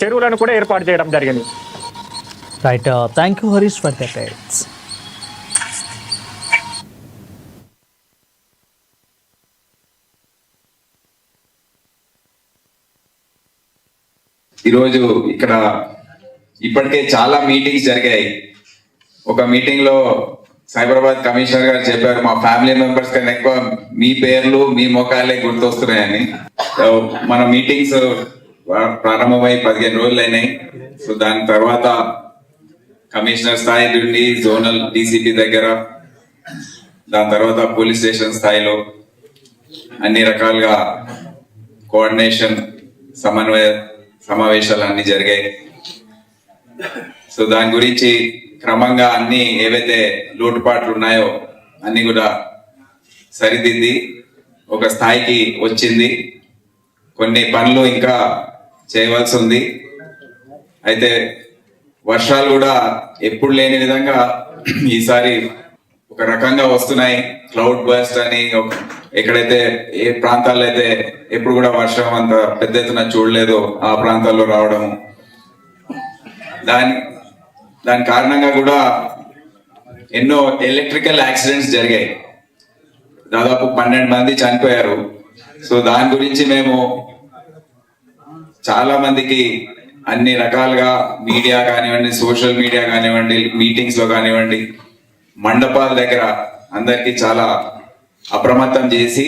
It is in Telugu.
చెరువులను కూడా ఏర్పాటు చేయడం జరిగింది. Right, thank you Harish for that updates. ఈరోజు ఇక్కడ ఇప్పటికే చాలా మీటింగ్స్ జరిగాయి. ఒక మీటింగ్ లో సైబరాబాద్ కమిషనర్ గారు చెప్పారు, మా ఫ్యామిలీ మెంబర్స్ కన్నా ఎక్కువ మీ పేర్లు మీ ముఖాలే గుర్తొస్తున్నాయని. మన మీటింగ్స్ ప్రారంభమై 15 రోజులు అయినాయి. సో దాని తర్వాత కమిషనర్ స్థాయి నుండి జోనల్ డీసీపీ దగ్గర, దాని తర్వాత పోలీస్ స్టేషన్ స్థాయిలో అన్ని రకాలుగా కోఆర్డినేషన్ సమన్వయ సమావేశాలు అన్ని జరిగాయి. సో దాని గురించి క్రమంగా అన్ని ఏవైతే లోటుపాట్లు ఉన్నాయో అన్ని కూడా సరిదిద్ది ఒక స్థాయికి వచ్చింది. కొన్ని పనులు ఇంకా చేయవలసి ఉంది. అయితే వర్షాలు కూడా ఎప్పుడు లేని విధంగా ఈసారి ఒక రకంగా వస్తున్నాయి. క్లౌడ్ బర్స్ట్ అని ఎక్కడైతే ఏ ప్రాంతాల్లో అయితే ఎప్పుడు కూడా వర్షం అంత పెద్ద ఎత్తున చూడలేదు ఆ ప్రాంతాల్లో రావడము, దాని కారణంగా కూడా ఎన్నో ఎలక్ట్రికల్ యాక్సిడెంట్స్ జరిగాయి. దాదాపు 12 మంది చనిపోయారు. సో దాని గురించి మేము చాలా మందికి అన్ని రకాలుగా మీడియా కానివ్వండి, సోషల్ మీడియా కానివ్వండి, మీటింగ్స్ లో కానివ్వండి, మండపాల దగ్గర అందరికి చాలా అప్రమత్తం చేసి